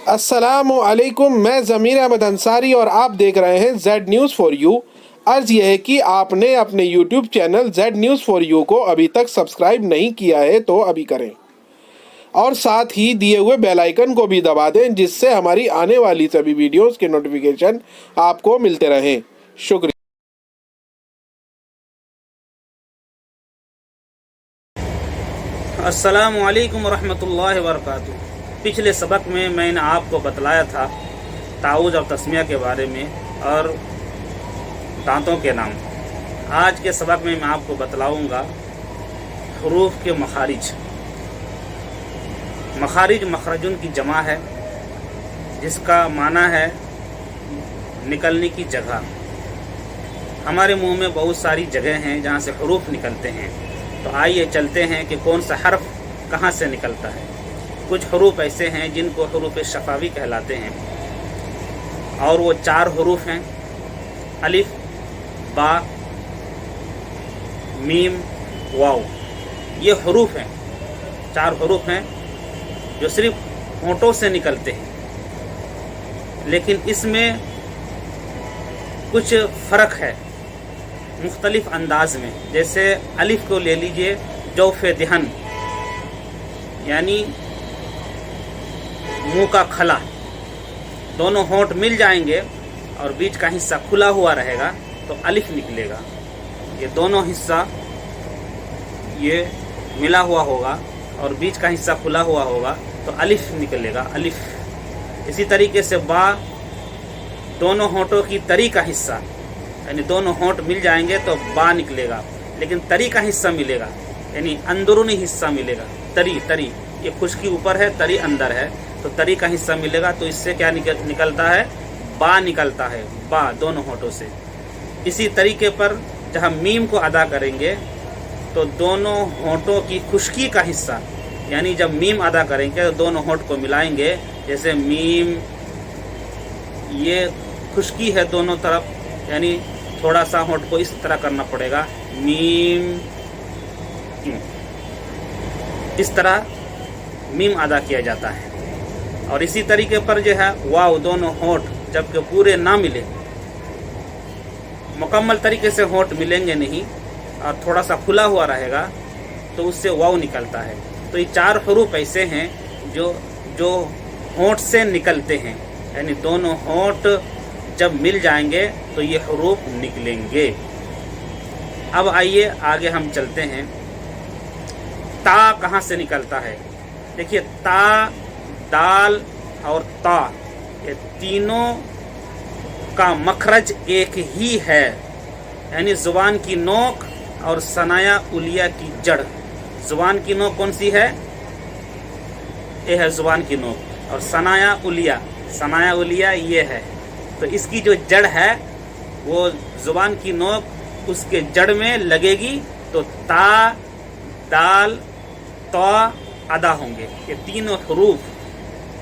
अस्सलामु अलैकुम, मैं ज़मीर अहमद अंसारी और आप देख रहे हैं जेड न्यूज़ फॉर यू। अर्ज़ यह है कि आपने अपने YouTube channel Z news for you को अभी तक सब्सक्राइब नहीं किया है तो अभी करें और साथ ही दिए हुए बेल आइकन को भी दबा दें, जिससे हमारी आने वाली सभी वीडियोस के नोटिफिकेशन आपको मिलते रहें। शुक्रिया। अस्सलामु अलैकुम वरहमतुल्लाहि वबरकातुहू। पिछले सबक में मैंने आपको बतलाया था ताऊज़ और तस्मिया के बारे में और दांतों के नाम। आज के सबक में मैं आपको बतलाऊंगा हरूफ के मखारिज। मखारिज मखरजुन की जमा है, जिसका माना है निकलने की जगह। हमारे मुंह में बहुत सारी जगह हैं जहाँ से हरूफ निकलते हैं, तो आइए चलते हैं कि कौन सा हर्फ कहाँ से निकलता है। कुछ हरूफ ऐसे हैं जिनको हरूफ शफावी कहलाते हैं, और वो 4 हरूफ हैं: अलिफ, बा, मीम, वाव। ये हरूफ हैं, 4 हरूफ हैं जो सिर्फ होंठों से निकलते हैं। लेकिन इसमें कुछ फ़र्क है मुख्तलिफ अंदाज में। जैसे अलिफ को ले लीजिए, जौफ़े दहन यानी मुंह का खला, दोनों होंठ मिल जाएंगे और बीच का हिस्सा खुला हुआ रहेगा तो अलिफ निकलेगा। ये दोनों हिस्सा ये मिला हुआ होगा और बीच का हिस्सा खुला हुआ होगा तो अलिफ निकलेगा, अलिफ। इसी तरीके से बा, दोनों होंठों की तरी का हिस्सा यानी दोनों होंठ मिल जाएंगे तो बा निकलेगा, लेकिन तरी का हिस्सा मिलेगा यानी अंदरूनी हिस्सा मिलेगा। तरी तरी ये खुश्की ऊपर है, तरी अंदर है, तो तरी का हिस्सा मिलेगा। तो इससे क्या निकलता है? बा निकलता है, बा, दोनों होंठों से। इसी तरीके पर जहाँ मीम को अदा करेंगे तो दोनों होंठों की खुश्की का हिस्सा यानी जब मीम अदा करेंगे तो दोनों होंठ को मिलाएंगे। जैसे मीम, ये खुश्की है दोनों तरफ, यानी थोड़ा सा होंठ को इस तरह करना पड़ेगा, मीम। इस तरह मीम अदा किया जाता है। और इसी तरीके पर जो है वाव, दोनों होंठ जबकि पूरे ना मिले, मुकम्मल तरीके से होंठ मिलेंगे नहीं और थोड़ा सा खुला हुआ रहेगा तो उससे वाव निकलता है। तो ये 4 हरूफ ऐसे हैं जो होंठ से निकलते हैं, यानी दोनों होंठ जब मिल जाएंगे तो ये हरूफ निकलेंगे। अब आइए आगे हम चलते हैं। ता कहाँ से निकलता है? देखिए, ता, दाल और ता, ये तीनों का मखरज एक ही है, यानी ज़ुबान की नोक और सनाया उलिया की जड़। ज़ुबान की नोक कौन सी है? ये है ज़ुबान की नोक, और सनाया उलिया ये है। तो इसकी जो जड़ है वो ज़ुबान की नोक उसके जड़ में लगेगी तो ता, दाल, ता अदा होंगे। ये तीनों हरूफ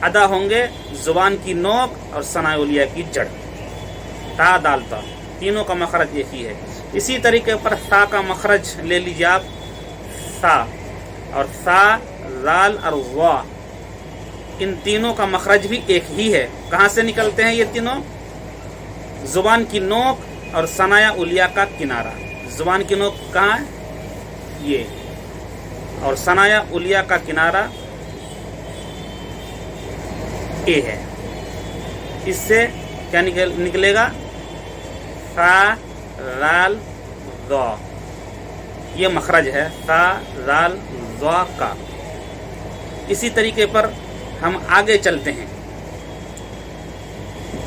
अदा होंगे ज़ुबान की नोक और सनाया उलिया की जड़। ता, दाल, ता, तीनों का मखरज एक ही है। इसी तरीके पर सा का मखरज ले लीजिए आप, सा, और सा, जाल और वा, इन तीनों का मखरज भी एक ही है। कहाँ से निकलते हैं ये तीनों? ज़ुबान की नोक और सनाया उलिया का किनारा। ज़ुबान की नोक कहाँ है? ये, और सनाया उलिया का किनारा ए है। इससे क्या निकलेगा? सा, राल, ज़ा। ये मखरज है सा, राल, ज़ा का। इसी तरीके पर हम आगे चलते हैं।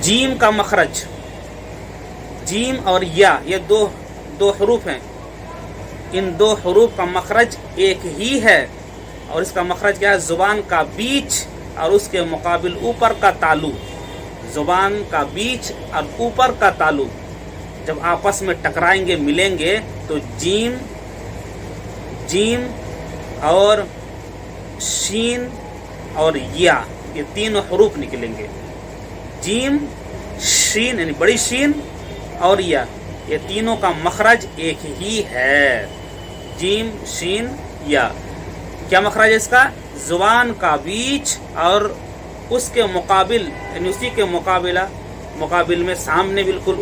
जीम का मखरज, जीम और या, ये दो हरूफ हैं। इन 2 हरूफ का मखरज एक ही है, और इसका मखरज क्या है? ज़ुबान का बीच और उसके मुकाबिल ऊपर का तालु। ज़ुबान का बीच और ऊपर का तालु जब आपस में टकराएंगे, मिलेंगे, तो जीम, जीम और शीन और या, ये तीनों हरूफ निकलेंगे। जीम, शीन यानी बड़ी शीन और या, ये तीनों का मखरज एक ही है। जीम, शीन, या। क्या मखरज है इसका? जुबान का बीच और اس کے مقابل یعنی اسی کے مقابل میں سامنے بالکل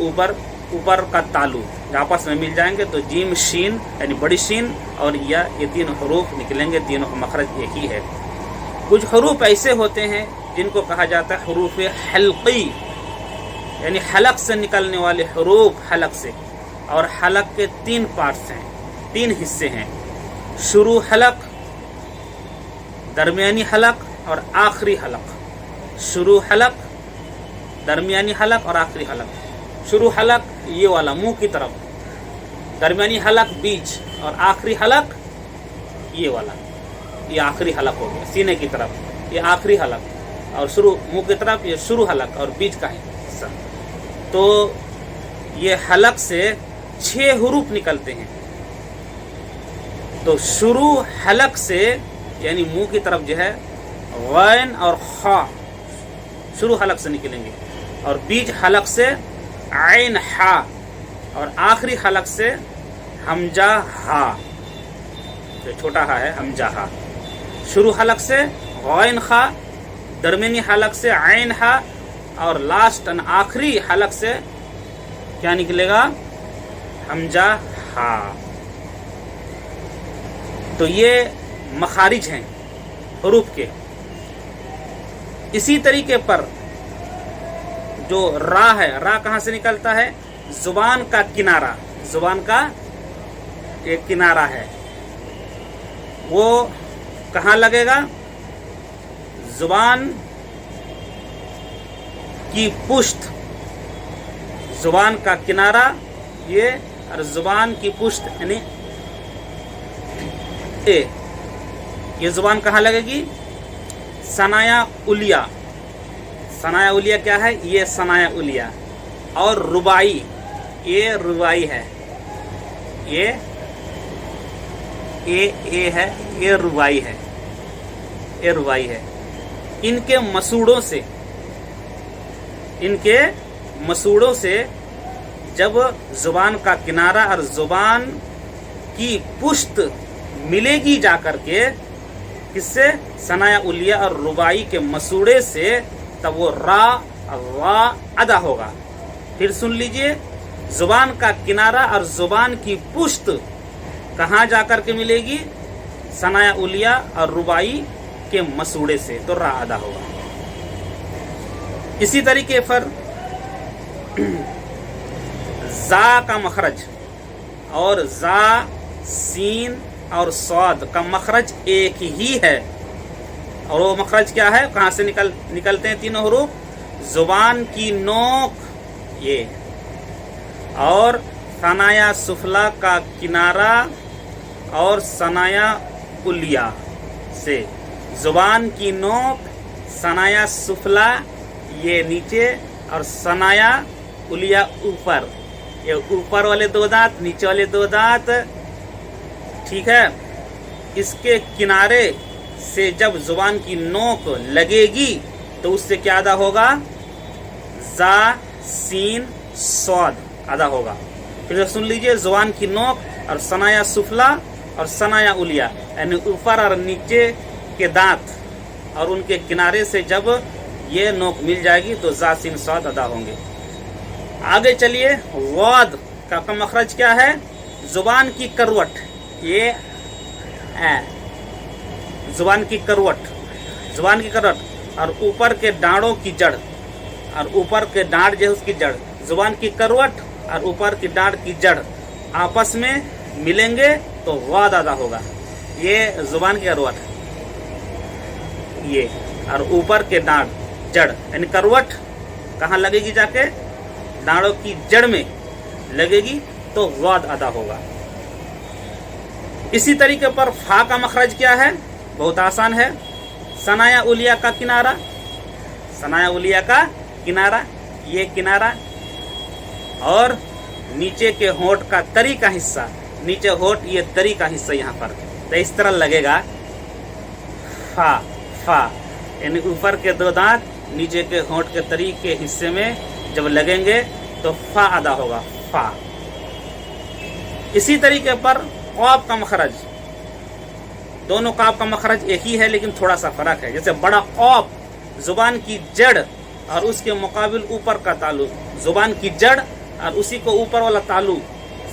اوپر کا تالو آپس میں مل جائیں گے تو جیم شین یعنی بڑی شین اور یا یہ تین حروف نکلیں گے. تینوں کا مخرج ایک ہی ہے. کچھ حروف ایسے ہوتے ہیں جن کو کہا جاتا ہے حروف حلقی، یعنی حلق سے نکلنے والے حروف. حلق سے، اور حلق کے 3 پارٹس ہیں، 3 حصے ہیں: شروع حلق، درمیانی حلق اور آخری حلق. شروع حلق، درمیانی حلق اور آخری حلق. شروع حلق یہ والا منہ کی طرف، درمیانی حلق بیچ اور آخری حلق یہ والا. یہ آخری حلق ہو گیا سینے کی طرف، یہ آخری حلق، اور شروع منہ کی طرف یہ شروع حلق اور بیچ کا حصہ. تو یہ حلق سے 6 حروف نکلتے ہیں. تو شروع حلق سے یعنی منہ کی طرف جو ہے غین اور خا شروع حلق سے نکلیں گے، اور بیچ حلق سے عین ہا، اور آخری حلق سے حمزہ ہا، جو چھوٹا ہا ہے حمزہ ہا. شروع حلق سے غین خا، درمیانی حلق سے عین ہا، اور لاسٹ آخری حلق سے کیا نکلے گا؟ حمزہ ہا. تو یہ مخارج ہیں حروف کے. اسی طریقے پر جو را ہے، را کہاں سے نکلتا ہے؟ زبان کا کنارہ، زبان کا ایک کنارہ ہے، وہ کہاں لگے گا؟ زبان کی پشت. زبان کا کنارہ یہ، اور زبان کی پشت یعنی اے، یہ زبان کہاں لگے گی؟ ثنایا علیہ. ثنایا علیہ کیا ہے؟ یہ ثنایا علیہ. اور رباعی، یہ رباعی ہے، یہ اے ہے، یہ رباعی ہے، یہ رباعی ہے. ان کے مسوڑوں سے جب زبان کا کنارہ اور زبان کی پشت ملے گی جا کر کے کس سے؟ ثنایا علیہ اور رباعی کے مسوڑے سے، تب وہ را ادا ہوگا. پھر سن لیجئے، زبان کا کنارہ اور زبان کی پشت کہاں جا کر کے ملے گی؟ ثنایا علیہ اور رباعی کے مسوڑے سے، تو را ادا ہوگا. اسی طریقے پر زا کا مخرج اور زا، سین اور صاد کا مخرج ایک ہی ہے. اور وہ مخرج کیا ہے؟ کہاں سے نکلتے ہیں تینوں حروف؟ زبان کی نوک یہ، اور ثنایا سفلا کا کنارہ اور ثنایا علیہ سے. زبان کی نوک، ثنایا سفلا یہ نیچے، اور ثنایا علیہ اوپر. یہ اوپر والے 2 دانت، نیچے والے 2 دانت، ٹھیک ہے. اس کے کنارے سے جب زبان کی نوک لگے گی تو اس سے کیا ادا ہوگا؟ زا، سین، صاد ادا ہوگا. پھر سن لیجئے، زبان کی نوک اور ثنایا سفلا اور ثنایا علیہ یعنی اوپر اور نیچے کے دانت اور ان کے کنارے سے جب یہ نوک مل جائے گی تو زا، سین، صاد ادا ہوں گے. آگے چلیے، واد کا مخرج کیا ہے؟ زبان کی کروٹ، یہ زبان کی کروٹ اور اوپر کے ڈانڑوں کی جڑ، اور اوپر کے ڈانٹ جو ہے اس کی جڑ، زبان کی کروٹ اور اوپر کی ڈانٹ کی جڑ آپس میں ملیں گے تو واد ادا ہوگا. یہ زبان کی کروٹ، یہ، اور اوپر کے ڈانٹ جڑ یعنی کروٹ کہاں لگے گی؟ جا کے ڈانڑوں کی جڑ میں لگے گی تو واد ادا ہوگا. اسی طریقے پر فا کا مخرج کیا ہے؟ بہت آسان ہے. ثنایا علیہ کا کنارہ، ثنایا علیہ کا کنارہ، یہ کنارہ، اور نیچے کے ہونٹ کا تری کا حصہ، نیچے ہونٹ یہ تری کا حصہ یہاں پر، تو اس طرح لگے گا فا یعنی اوپر کے 2 دانت نیچے کے ہونٹ کے تری کے حصے میں جب لگیں گے تو فا ادا ہوگا، فا. اسی طریقے پر قاف کا مخرج، دونوں قاف کا مخرج ایک ہی ہے لیکن تھوڑا سا فرق ہے. جیسے بڑا قاف जुबान की जड़ और उसके मुकाबिल ऊपर का तालु, जुबान की जड़ और उसी को ऊपर वाला तालु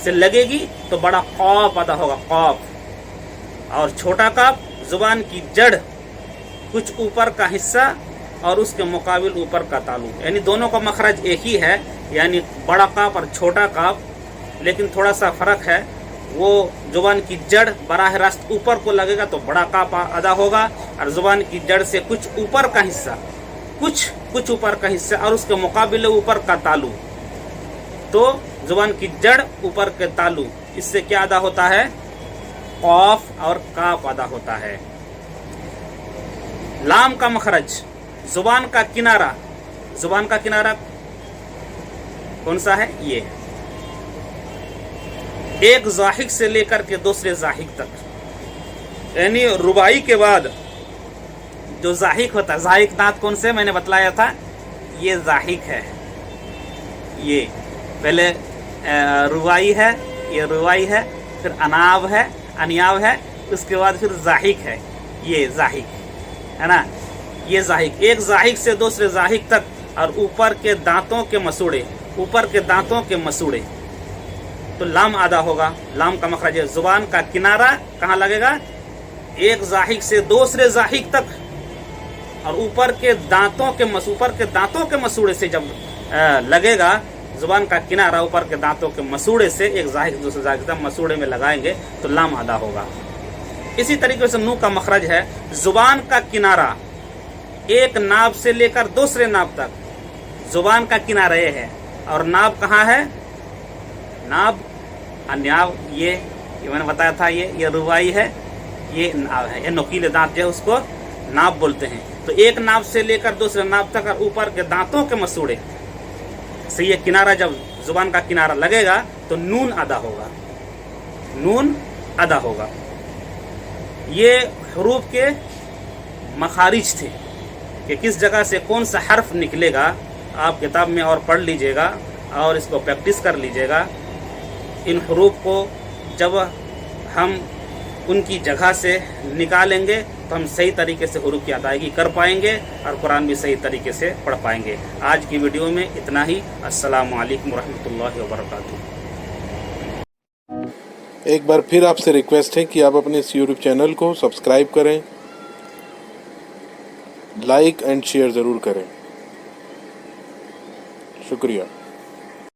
से लगेगी तो बड़ा कॉफ अदा होगा, कॉफ। और छोटा काफ जुबान की जड़ कुछ ऊपर का हिस्सा और उसके मुकाबिल ऊपर का तालु, यानी दोनों का मखरज एक ही है, यानी बड़ा काफ और छोटा काफ, लेकिन थोड़ा सा फर्क है। वो जुबान की जड़ बराह रास्त ऊपर को लगेगा तो बड़ा काफ अदा होगा, और जुबान की जड़ से कुछ ऊपर का हिस्सा, कुछ ऊपर का हिस्सा और उसके मुकाबिले ऊपर का तालु, तो जुबान की जड़ ऊपर के तालु, इससे क्या अदा होता है? कॉफ और काफ अदा होता है। लाम का मखरज, जुबान का किनारा, जुबान का किनारा कौन सा है? ये एक जाहिक से लेकर के दूसरे जाहिक तक, यानी रुबाई के बाद जो जाहिक होता है, जाहिक दांत कौन से मैंने बतलाया था, ये जाहिक है। ये पहले रुबाई है, ये रुबाई है, फिर अनाब है, अनियाब है, उसके बाद फिर जाहिक है, ये जाहिक है ना। ये जाहिक, एक जाहिक से दूसरे जाहिक तक, और ऊपर के दांतों के मसूड़े, ऊपर के दांतों के मसूड़े, तो लाम अदा होगा। लाम का मखरज है, जुबान का किनारा कहाँ लगेगा? एक जाहिक से दूसरे जाहिक तक, और ऊपर के दांतों के मसूड़े से जब लगेगा, जुबान का किनारा ऊपर के दांतों के मसूड़े से एक जाहिक दूसरे जाहिक तक मसूड़े में लगाएंगे तो लाम अदा होगा। इसी तरीके से नू का मखरज है, जुबान का किनारा एक नाब से लेकर दूसरे नाब तक, जुबान का किनारा ये है, और नाब कहाँ है? नाब अन्याब, ये मैंने बताया था, ये रुबाई है, ये नाब है, ये नोकीले दांत जो है उसको नाब बोलते हैं। तो एक नाब से लेकर दूसरे नाब तक और ऊपर के दांतों के मसूड़े से ये किनारा, जब जुबान का किनारा लगेगा तो नून अदा होगा, नून अदा होगा। ये हरूफ के मखारिज थे कि किस जगह से कौन सा हर्फ निकलेगा, आप किताब में और पढ़ लीजिएगा और इसको प्रैक्टिस कर लीजिएगा। इन हरूफ को जब हम उनकी जगह से निकालेंगे तो हम सही तरीके से हरूफ की अदायगी कर पाएंगे और कुरान भी सही तरीके से पढ़ पाएंगे। आज की वीडियो में इतना ही। अस्सलामु अलैकुम रहमतुल्लाहि व बरकातुहू। एक बार फिर आपसे रिक्वेस्ट है कि आप अपने इस यूट्यूब चैनल को सब्सक्राइब करें, लाइक एंड शेयर ज़रूर करें। शुक्रिया।